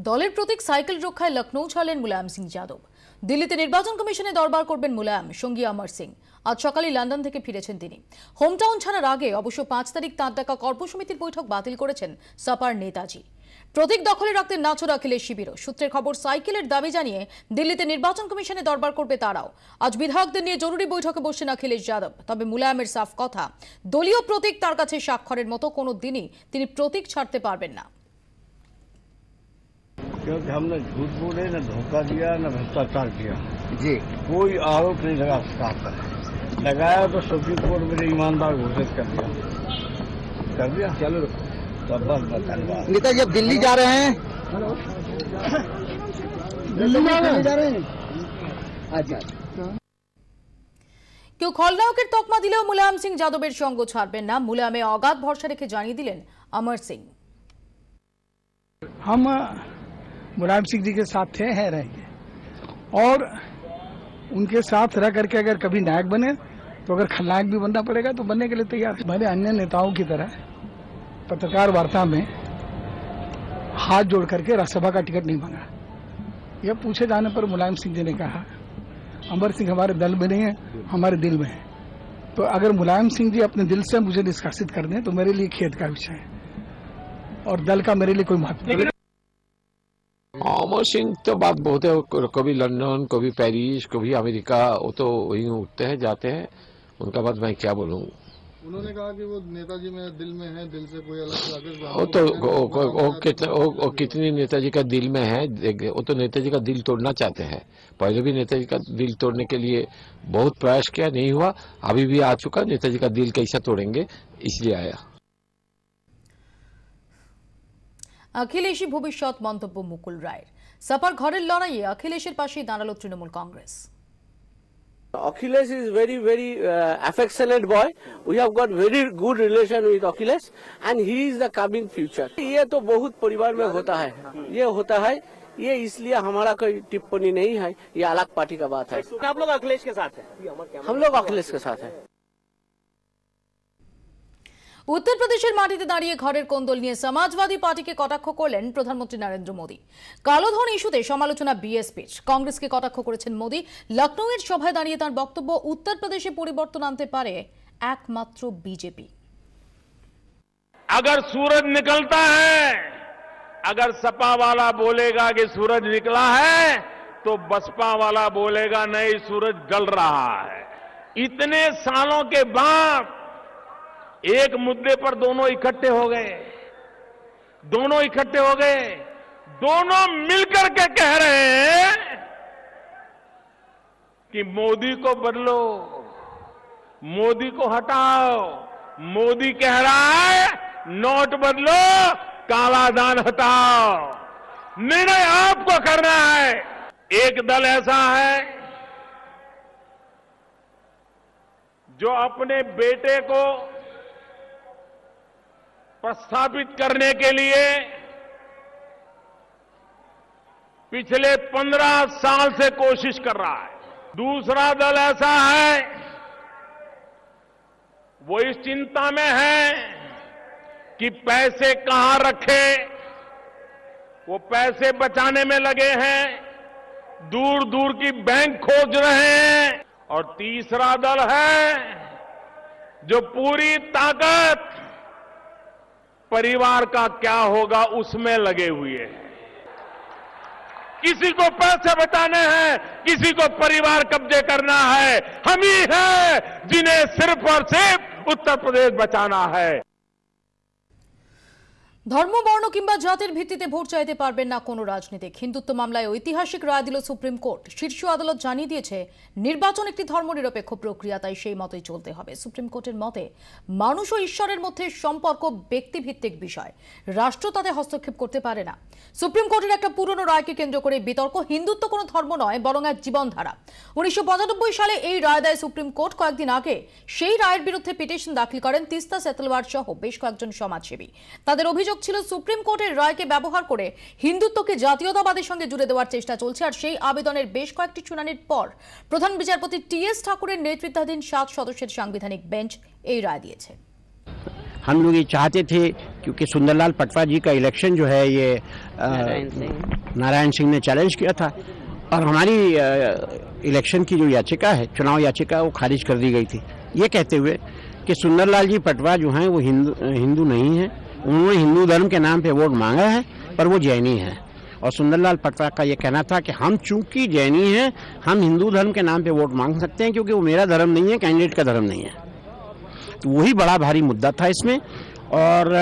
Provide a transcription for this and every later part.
দলের প্রতীক সাইকেল রক্ষায় লখনৌ ছাড়লেন মুলায়ম সিং যাদব। দিল্লিতে নির্বাচন কমিশনে দরবার করবেন মুলায়ম, সঙ্গী অমর সিং। আজ সকালে লন্ডন থেকে ফিরেছেন তিনি। হোমটাউন ছাড়ার আগে অবশ্য ৫ তারিখ তাঁর ডাকা কর্প সমিতির বৈঠক বাতিল করেছেন সাপার নেতাজি। প্রতীক দখলে রাখতে নাছোড় অখিলেশ শিবিরও। সূত্রের খবর, সাইকেলের দাবি জানিয়ে দিল্লিতে নির্বাচন কমিশনে দরবার করবে তারাও। আজ বিধায়কদের নিয়ে জরুরি বৈঠকে বসছেন অখিলেশ যাদব। তবে মুলায়মের সাফ কথা, দলীয় প্রতীক তার কাছে স্বাক্ষরের মতো কোনো দিনই তিনি প্রতীক ছাড়তে পারবেন না। क्योंकि हमने झूठ बोले, न धोखा दिया, न भ्रष्टाचार किया जी। कोई आरोप नहीं लगा सकता, लगाया तो सुप्रीम कोर्ट में ईमानदार घोषित कर दिया। चलो तो बस धन्यवाद। नेताजी अब दिल्ली जा रहे हैं, কেউ খলনায়কের তকমা দিলেও মুলায়ম সিং যাদবের সঙ্গ ছাড়বেন না। মুলায়মে অগাধ ভরসা রেখে জানিয়ে দিলেন অমর সিং। हम मुलायम सिंह जी के साथ थे, हैं, रहेंगे और उनके साथ रह करके अगर कभी नायक बने तो अगर खलनायक भी बनना पड़ेगा तो बनने के लिए तैयार है। मैंने अन्य नेताओं की तरह पत्रकार वार्ता में हाथ जोड़ करके राज्यसभा का टिकट नहीं मांगा। यह पूछे जाने पर मुलायम सिंह जी ने कहा अमर सिंह हमारे दल में नहीं है, हमारे दिल में है। तो अगर मुलायम सिंह जी अपने दिल से मुझे निष्कासित कर दें तो मेरे लिए खेद का विषय है और दल का मेरे लिए कोई महत्व नहीं। अमर सिंह तो बात बहुत है, कभी लंदन, कभी पेरिस, कभी अमेरिका, वो तो वहीं उठते हैं जाते हैं, उनका बात मैं क्या बोलूँ। उन्होंने कहा कि वो नेताजी में दिल में है, दिल से कोई अलग वो तो वो कितनी नेताजी का दिल में है, वो तो नेताजी का दिल तोड़ना चाहते हैं। पहले भी नेताजी का दिल तोड़ने के लिए बहुत प्रयास किया, नहीं हुआ। अभी भी आ चुका, नेताजी का दिल कैसा तोड़ेंगे इसलिए आया। अखिलेशी भविष्यत मंतब्य मुकुल राय। सपार घरेर लड़ाइये अखिलेशेर पाशेई दाঁড়ালো Trinamool Congress. Akhilesh is very affectionate boy. We have got very good relation with Akhilesh and he is the coming future. ये तो बहुत परिवार में होता है, ये होता है, ये इसलिए हमारा कोई टिप्पणी नहीं है, ये अलग पार्टी का बात है। आप लोग अखिलेश के साथ हैं? हम लोग अखिलेश के साथ हैं। उत्तर प्रदेशेर माटिते दाঁড়িয়ে ঘরের কোন্দল নিয়ে সমাজবাদী পার্টিকে কটাক্ষ করলেন প্রধানমন্ত্রী নরেন্দ্র মোদী। কালোধন ইস্যুতে সমালোচনা বিএসপির। কংগ্রেসকে কটাক্ষ করেছেন মোদী। লখনৌয়ের সভায় দাঁড়িয়ে তার বক্তব্য, উত্তর প্রদেশে পরিবর্তন আনতে পারে একমাত্র বিজেপি। अगर सूरज निकलता है, अगर सपा वाला बोलेगा कि सूरज निकला है तो बसपा वाला बोलेगा नहीं, सूरज गल रहा है। इतने सालों के बाद एक मुद्दे पर दोनों इकट्ठे हो गए, दोनों मिलकर के कह रहे हैं कि मोदी को बदलो, मोदी को हटाओ। मोदी कह रहा है नोट बदलो, काला धन हटाओ। निर्णय आपको करना है। एक दल ऐसा है जो अपने बेटे को प्रस्थापित करने के लिए पिछले 15 साल से कोशिश कर रहा है। दूसरा दल ऐसा है वो इस चिंता में है कि पैसे कहां रखे, वो पैसे बचाने में लगे हैं, दूर दूर की बैंक खोज रहे हैं। और तीसरा दल है जो पूरी ताकत परिवार का क्या होगा उसमें लगे हुए हैं। किसी को पैसे बचाने हैं, किसी को परिवार कब्जे करना है। हम ही हैं जिन्हें सिर्फ और सिर्फ उत्तर प्रदेश बचाना है। ধর্ম, বর্ণ কিংবা জাতির ভিত্তিতে ভোট চাইতে পারবেন না কোনো রাজনীতিক। হিন্দুত্ব মামলায় ঐতিহাসিক রায় দিল সুপ্রিম কোর্ট। শীর্ষ আদালত জানিয়ে দিয়েছে নির্বাচন একটি ধর্মনিরপেক্ষ প্রক্রিয়া, তাই সেই মতোই চলতে হবে। সুপ্রিম কোর্টের মতে মানুষ ও ঈশ্বরের মধ্যে সম্পর্ক ব্যক্তিভিত্তিক বিষয়, রাষ্ট্র তাতে হস্তক্ষেপ করতে পারে না। সুপ্রিম কোর্টের একটা পুরনো রায়কে কেন্দ্র করে বিতর্ক। হিন্দুত্ব কোনো ধর্ম নয়, বরং এক জীবনধারা। 1995 সালে এই রায় দেয় সুপ্রিম কোর্ট। কয়েকদিন আগে সেই রায়ের বিরুদ্ধে পিটিশন দাখিল করেন তিস্তা সেতলওয়ার সহ বেশ কয়েকজন সমাজসেবী। তাদের অভিযোগ ছিল সুপ্রিম কোর্টের রায়কে ব্যবহার করে হিন্দুত্বকে জাতীয়তাবাদের সঙ্গে জুড়ে দেওয়ার চেষ্টা চলছে। আর সেই আবেদনের বেশ কয়েকটি শুনানির পর প্রধান বিচারপতি টি.এস. ঠাকুরের নেতৃত্বাধীন 7 সদস্যের সাংবিধানিক বেঞ্চ এই রায় দিয়েছে। हम लोग ये चाहते थे, क्योंकि सुंदरलाल पटवा जी का इलेक्शन जो है ये नारायण सिंह ने चैलेंज किया था और हमारी इलेक्शन की जो याचिका है, चुनाव याचिका, वो खारिज कर दी गई थी, ये कहते हुए कि सुंदरलाल जी पटवा जो हैं वो हिंदू नहीं हैं। उन्होंने हिंदू धर्म के नाम पे वोट मांगा है पर वो जैनी है। और सुंदरलाल पटवा का ये कहना था कि हम चूंकि जैनी हैं, हम हिंदू धर्म के नाम पे वोट मांग सकते हैं क्योंकि वो मेरा धर्म नहीं है, कैंडिडेट का धर्म नहीं है। तो वही बड़ा भारी मुद्दा था इसमें। और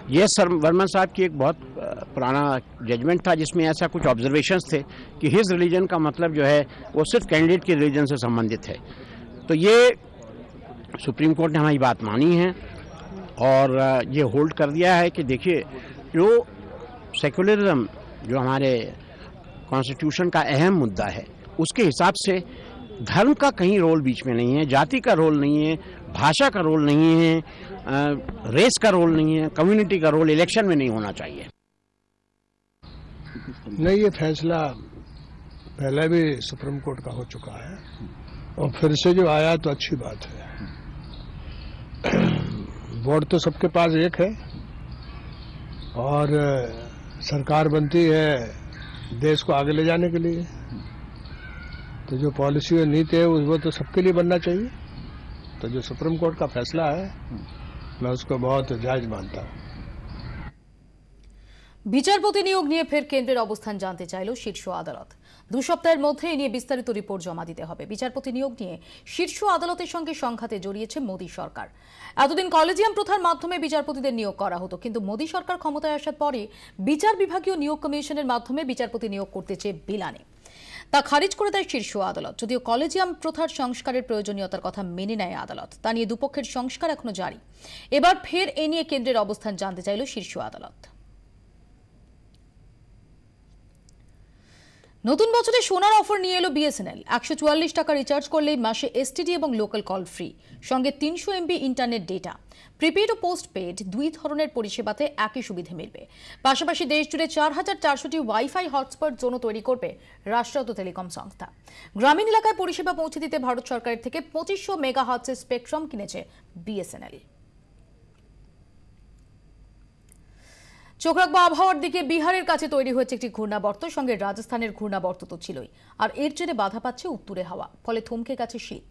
ये सर वर्मा साहब की एक बहुत पुराना जजमेंट था जिसमें ऐसा कुछ ऑब्जर्वेशंस थे कि हिज रिलीजन का मतलब जो है वो सिर्फ कैंडिडेट के रिलीजन से संबंधित है। तो ये सुप्रीम कोर्ट ने हमारी बात मानी है और ये होल्ड कर दिया है कि देखिए, जो सेक्युलरिज्म जो हमारे कॉन्स्टिट्यूशन का अहम मुद्दा है, उसके हिसाब से धर्म का कहीं रोल बीच में नहीं है, जाति का रोल नहीं है, भाषा का रोल नहीं है, रेस का रोल नहीं है, कम्युनिटी का रोल इलेक्शन में नहीं होना चाहिए। नहीं, ये फैसला पहले भी सुप्रीम कोर्ट का हो चुका है और फिर से जो आया तो अच्छी बात है। वोट तो सबके पास एक है और सरकार बनती है देश को आगे ले जाने के लिए, तो जो पॉलिसी और नीति है वो तो सबके लिए बनना चाहिए। तो जो सुप्रीम कोर्ट का फैसला है मैं उसको बहुत जायज मानता हूँ। বিচারপতি নিয়োগ নিয়ে ফের কেন্দ্রের অবস্থান জানতে চাইল শীর্ষ আদালত। 2 সপ্তাহের মধ্যে এ নিয়ে বিস্তারিত রিপোর্ট জমা দিতে হবে। বিচারপতি নিয়োগ নিয়ে শীর্ষ আদালতের সঙ্গে সংঘাতে জড়িয়েছে মোদী সরকার। এতদিন কলেজিয়াম প্রথার মাধ্যমে বিচারপতিদের নিয়োগ করা হতো, কিন্তু মোদী সরকার ক্ষমতায় আসার পরে বিচার বিভাগীয় নিয়োগ কমিশনের মাধ্যমে বিচারপতি নিয়োগ করতে চেয়ে বিলানে তা খারিজ করে দেয় শীর্ষ আদালত। যদিও কলেজিয়াম প্রথার সংস্কারের প্রয়োজনীয়তার কথা মেনে নেয় আদালত, তা নিয়ে দুপক্ষের সংস্কার এখনো জারি। এবার ফের এ নিয়ে কেন্দ্রের অবস্থান জানতে চাইল শীর্ষ আদালত। নতুন বছরে সোনার অফার নিয়ে এলো বিএসএনএল। 144 টাকা রিচার্জ করলেই মাসে এসটিডি এবং লোকাল কল ফ্রি, সঙ্গে 300 এমবি ইন্টারনেট ডেটা। প্রিপেড ও পোস্টপেড দুই ধরনের পরিষেবাতে একই সুবিধা মিলবে। পাশাপাশি দেশজুড়ে 4400টি ওয়াইফাই হটস্পট জোনও তৈরি করবে রাষ্ট্রায়ত্ত টেলিকম সংস্থা। গ্রামীণ এলাকায় পরিষেবা পৌঁছে দিতে ভারত সরকারের থেকে 2500 মেগাহার্টজের স্পেকট্রাম কিনেছে বিএসএনএল। চোখ রাখবো আবহাওয়ার দিকে। বিহারের কাছে তৈরি হয়েছে একটি ঘূর্ণাবর্ত, সঙ্গে রাজস্থানের ঘূর্ণাবর্ত তো ছিলই, আর এর জেরে বাধা পাচ্ছে উত্তরে হাওয়া, ফলে থমকে গেছে শীত।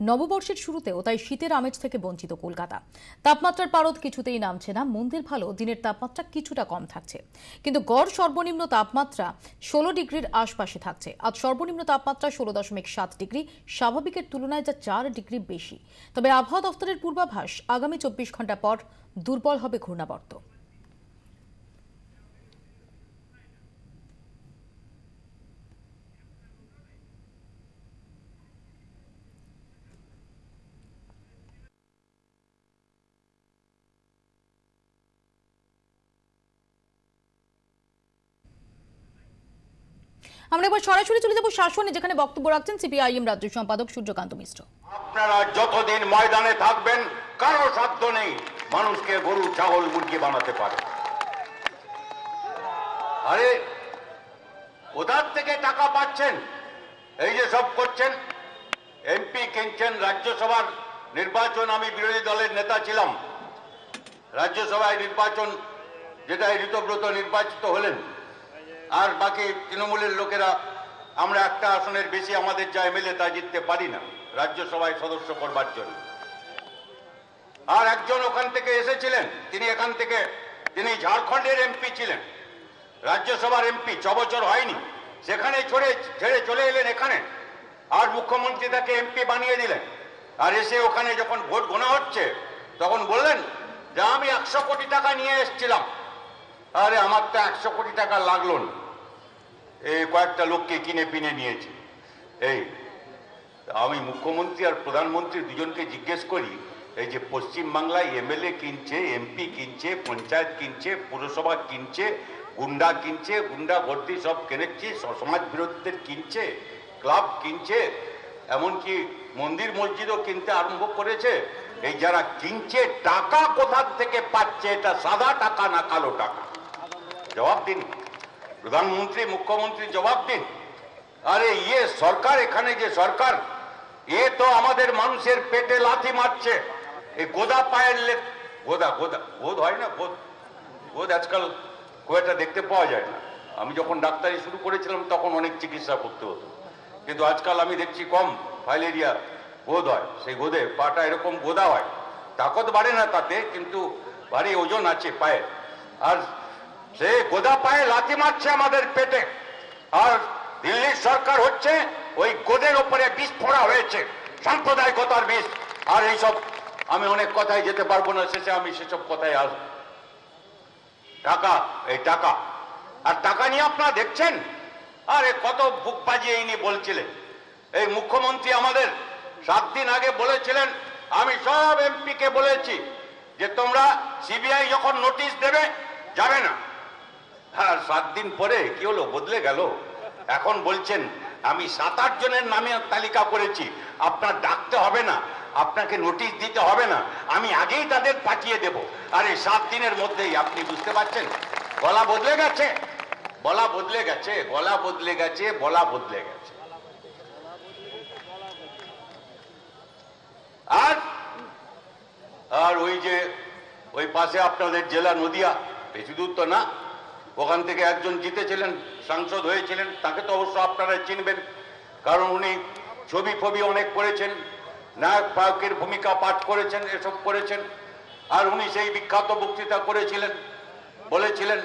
নববর্ষের শুরুতেও তাই শীতের আমেজ থেকে বঞ্চিত কলকাতা। তাপমাত্রার পারদ কিছুতেই নামছে না। মন্দির ভালো, দিনের তাপমাত্রা কিছুটা কম থাকছে, কিন্তু গড় সর্বনিম্ন তাপমাত্রা 16 ডিগ্রির আশপাশে থাকছে। আজ সর্বনিম্ন তাপমাত্রা 16.7 ডিগ্রি, স্বাভাবিকের তুলনায় যা 4 ডিগ্রি বেশি। তবে আবহাওয়া দফতরের পূর্বাভাস, আগামী 24 ঘন্টা পর দুর্বল হবে ঘূর্ণাবর্ত। আমরা এবার সরাসরি চলে যাব শাসনে, যেখানে বক্তব্য রাখছেন সিপিআইএম রাজ্য সম্পাদক সূর্যকান্ত মিশ্র। আপনারা যতদিন ময়দানে থাকবেন কারো সাধ্য নেই মানুষকে গরু ছাগল মুরগি বানাতে পারে। আরে কোথার থেকে টাকা পাচ্ছেন? এই যে সব করছেন, এমপি কিনছেন। রাজ্যসভার নির্বাচন, আমি বিরোধী দলের নেতা ছিলাম, রাজ্যসভায় নির্বাচন যেটা ঋতব্রত নির্বাচিত হলেন, আর বাকি তৃণমূলের লোকেরা আমরা একটা আসনের বেশি আমাদের যা এমএলএ তা জিততে পারি না রাজ্যসভায় সদস্য করবার জন্য। আর একজন ওখান থেকে এসেছিলেন, তিনি ঝাড়খণ্ডের এমপি ছিলেন, রাজ্যসভার এমপি, 6 বছর হয়নি, সেখানে ছেড়ে চলে এলেন এখানে, আর মুখ্যমন্ত্রী তাকে এমপি বানিয়ে দিলেন। আর এসে ওখানে যখন ভোট গোনা হচ্ছে তখন বললেন যে আমি 100 কোটি টাকা নিয়ে এসেছিলাম। আরে আমার তো 100 কোটি টাকা লাগলো না, এই কয়েকটা লোককে কিনে পিনে নিয়েছে। এই আমি মুখ্যমন্ত্রী আর প্রধানমন্ত্রী দুজনকে জিজ্ঞেস করি, এই যে পশ্চিমবাংলায় এমএলএ কিনছে, এমপি কিনছে, পঞ্চায়েত কিনছে, পুরসভা কিনছে, গুন্ডা কিনছে, গুন্ডা ভর্তি সব কিনেছি, সমাজ বিরোধীদের কিনছে, ক্লাব কিনছে, এমনকি মন্দির মসজিদও কিনতে আরম্ভ করেছে। এই যারা কিনছে টাকা কোথার থেকে পাচ্ছে? এটা সাদা টাকা না কালো টাকা? জবাব দিন প্রধানমন্ত্রী, মুখ্যমন্ত্রী, জবাব দিন। আরে ইয়ে সরকার, এখানে যে সরকার, এ তো আমাদের মানুষের পেটে লাথি মারছে। এই গোদা পায়ের গোদ হয় না, গোদ আজকাল খুব একটা দেখতে পাওয়া যায় না। আমি যখন ডাক্তারি শুরু করেছিলাম তখন অনেক চিকিৎসা করতে হতো, কিন্তু আজকাল আমি দেখছি কম ফাইলেরিয়া গোদ হয়। সেই গোদে পাটা এরকম গোদা হয়, তাকত বাড়ে না তাতে, কিন্তু ভারী ওজন আছে পায়ে, আর সে গোদা পায়ে লাথি মারছে আমাদের পেটে। আর দিল্লির সরকার হচ্ছে ওই গোদের ওপরে বিষ ফোড়া হয়েছে, সাম্প্রদায়িকতার বিষ। আর এইসব আমি অনেক কথায় যেতে পারবো না, শেষে আমি সেসব কথায় আসবো। টাকা, এই টাকা, আর টাকা নিয়ে আপনারা দেখছেন, আরে কত বুক বাজিয়ে ইনি বলছিলেন। এই মুখ্যমন্ত্রী আমাদের 7 দিন আগে বলেছিলেন, আমি সব এমপি কে বলেছি যে তোমরা সিবিআই যখন নোটিশ দেবে যাবে না। আর 7 দিন পরে কি হলো, বদলে গেল। এখন বলছেন আমি 7-8 জনের নামের তালিকা করেছি, আপনার ডাকতে হবে না, আপনাকে নোটিশ দিতে হবে না, আমি আগেই তাদের পাঠিয়ে দেব। আর এই 7 দিনের মধ্যেই আপনি বুঝতে পারছেন গলা বদলে গেছে, বলা বদলে গেছে, গলা বদলে গেছে, বলা বদলে গেছে। আর ওই যে ওই পাশে আপনাদের জেলা নদিয়া, বেশি দূর তো না, ওখান থেকে একজন জিতেছিলেন, সাংসদ হয়েছিলেন, তাকে তো অবশ্য আপনারা চিনবেন, কারণ উনি ছবি ফবি অনেক করেছেন, নায়ক পায়কের ভূমিকা পাঠ করেছেন, এসব করেছেন। আর উনি সেই বিখ্যাত বক্তৃতা করেছিলেন, বলেছিলেন,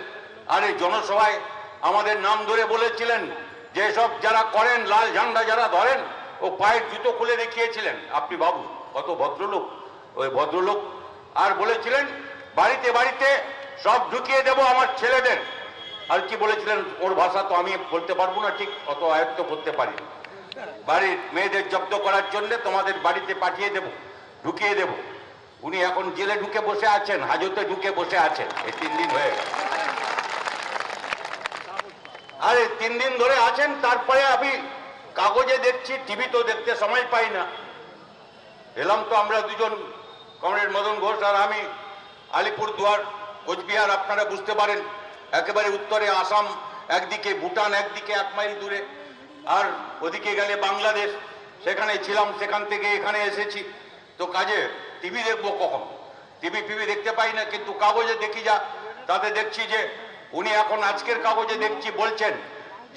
আর এই জনসভায় আমাদের নাম ধরে বলেছিলেন যে সব যারা করেন, লাল ঝান্ডা যারা ধরেন, ও পায়ের জুতো খুলে দেখিয়েছিলেন। আপনি ভাবুন কত ভদ্রলোক, ওই ভদ্রলোক। আর বলেছিলেন বাড়িতে বাড়িতে সব ঢুকিয়ে দেব আমার ছেলেদের। আর কি বলেছিলেন, ওর ভাষা তো আমি বলতে পারবো না, ঠিক অত আয়ত্ত করতে পারি। বাড়ির মেয়েদের জব্দ করার জন্য তোমাদের বাড়িতে পাঠিয়ে দেব, ঢুকিয়ে দেব। উনি এখন জেলে ঢুকে বসে আছেন, হাজতে ঢুকে বসে আছেন, এই 3 দিন হয়ে গেছে। আরে 3 দিন ধরে আছেন, তারপরে আমি কাগজে দেখছি, টিভি তো দেখতে সময় পাই না। এলাম তো আমরা দুজন, কমরেড মদন ঘোষ আর আমি, আলিপুরদুয়ার, কোচবিহার, আপনারা বুঝতে পারেন একেবারে উত্তরে আসাম একদিকে, ভুটান একদিকে 1 মাইল দূরে, আর ওদিকে গেলে বাংলাদেশ। সেখানে ছিলাম, সেখান থেকে এখানে এসেছি। তো কাজে টিভি দেখবো কখন, টিভি ফিভি দেখতে পাই না, কিন্তু কাগজে দেখি যা, তাতে দেখছি যে উনি এখন আজকের কাগজে দেখছি বলছেন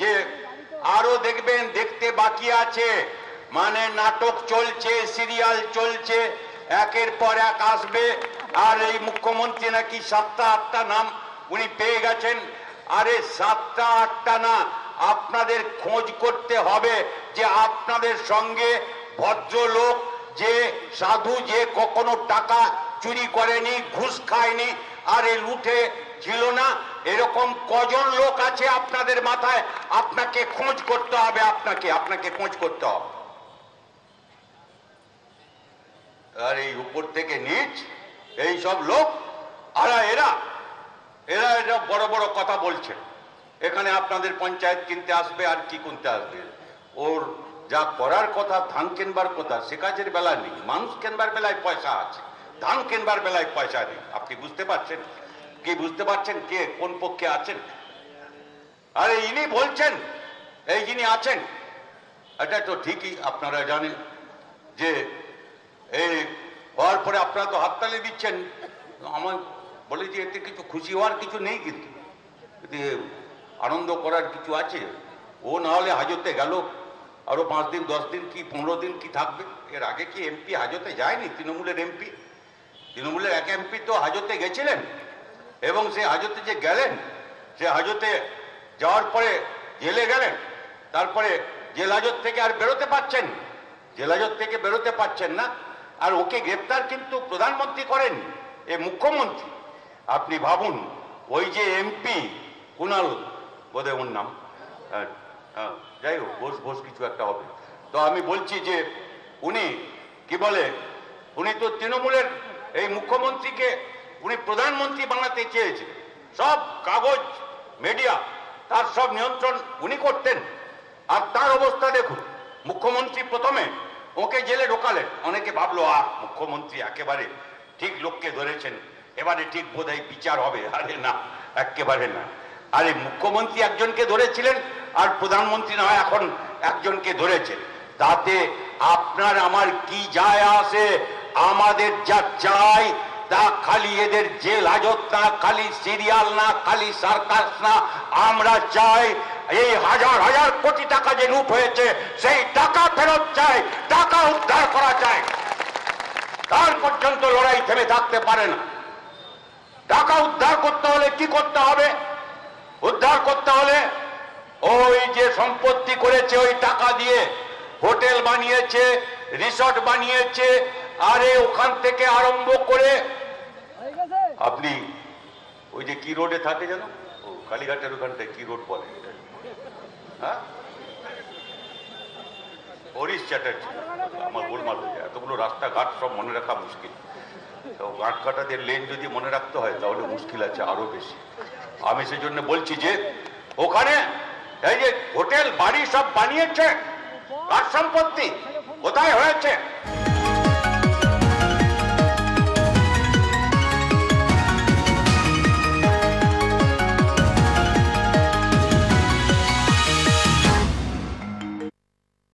যে আরো দেখবেন, দেখতে বাকি আছে, মানে নাটক চলছে, সিরিয়াল চলছে, একের পর এক আসবে। আর এই মুখ্যমন্ত্রী নাকি 7টা-8টা নাম উনি পেয়ে গেছেন। আরে 7টা-8টা না, আপনাদের খোঁজ করতে হবে যে আপনাদের সঙ্গে ভদ্রলোক, যে সাধু, যে কখনো টাকা চুরি করেনি, ঘুষ খায়নি, আর এই লুটে ছিল না, এরকম কজন লোক আছে আপনাদের মাথায়। আপনাকে খোঁজ করতে হবে, আপনাকে খোঁজ করতে হবে। আর এই উপর থেকে নিচ এই সব লোক, আর এরা বড় বড় কথা বলছে। এখানে আপনাদের পঞ্চায়েত কিনতে আসবে, আর কি কিনতে আসবে, ওর যা করার কথা, ধান কেনবার কথা, সে কাজের বেলা নেই। মানুষ কেনবার বেলায় পয়সা আছে, ধান কেনবার বেলায় পয়সা নেই। আপনি বুঝতে পারছেন কি, বুঝতে পারছেন কে কোন পক্ষে আছেন? আরে ইনি বলছেন, এই যিনি আছেন, এটা তো ঠিকই, আপনারা জানেন যে এই হওয়ার পরে আপনারা তো হাততালি দিচ্ছেন। আমার বলে যে এতে কিছু খুশি হওয়ার কিছু নেই, কিন্তু আনন্দ করার কিছু আছে। ও না হলে হাজতে গেল, আরো 5 দিন 10 দিন কি 15 দিন কি থাকবে। এর আগে কি এমপি হাজতে যায়নি? তৃণমূলের এমপি, তৃণমূলের এক এমপি তো হাজতে গেছিলেন, এবং সে হাজতে যে গেলেন, সে হাজতে যাওয়ার পরে জেলে গেলেন, তারপরে জেল হাজত থেকে আর বেরোতে পারছেন, জেল হাজত থেকে বেরোতে পারছেন না। আর ওকে গ্রেপ্তার কিন্তু প্রধানমন্ত্রী করেন, এ মুখ্যমন্ত্রী। আপনি ভাবুন, ওই যে এমপি কুণাল বোধহয় ওর নাম, যাই হোক, ঘোষ কিছু একটা হবে। তো আমি বলছি যে উনি কি বলে, উনি তো তৃণমূলের এই মুখ্যমন্ত্রীকে উনি প্রধানমন্ত্রী বানাতে চেয়েছেন। সব কাগজ, মিডিয়া, তার সব নিয়ন্ত্রণ উনি করতেন। আর তার অবস্থা দেখুন, মুখ্যমন্ত্রী প্রথমে ওকে জেলে ঢোকালেন। অনেকে ভাবলো মুখ্যমন্ত্রী একেবারে ঠিক লোককে ধরেছেন, এবারে ঠিক বোধহয় বিচার হবে। আরে না, একেবারে না। আরে মুখ্যমন্ত্রী একজনকে ধরেছিলেন, আর প্রধানমন্ত্রী না হয় এখন একজনকে ধরেছেন, তাতে আপনার আমার কি যায় আসে? আমাদের যা চাই তা খালি এদের জেল হাজত না, খালি সিরিয়াল না, খালি সার্কাস না। আমরা চাই এই হাজার হাজার কোটি টাকা যে লুট হয়েছে সেই টাকা ফেরত চাই, টাকা উদ্ধার করা চাই। তার পর্যন্ত লড়াই থেমে থাকতে পারে না। টাকা উদ্ধার করতে হলে কি করতে হবে? উদ্ধার করতে হলে ওই যে সম্পত্তি করেছে ওই টাকা দিয়ে হোটেল বানিয়েছে, রিসর্ট বানিয়েছে, আরে ওখান থেকে আরম্ভ করে আপনি ওই যে কি রোডে থাকে জানো, ও কালীঘাটের ওখানটায় কি রোড বলে, হ্যাঁ, হরিশ চ্যাটার্জি, আমার গোলমাল হয়ে যায়, এতগুলো রাস্তাঘাট সব মনে রাখা মুশকিল। তো গাঁট কাটাদের লেন যদি মনে রাখতে হয় তাহলে মুশকিল আছে আরো বেশি। আমি সেজন্য বলছি যে ওখানে এই যে হোটেল বাড়ি সব বানিয়েছে, কার সম্পত্তি, কোথায় হয়েছে,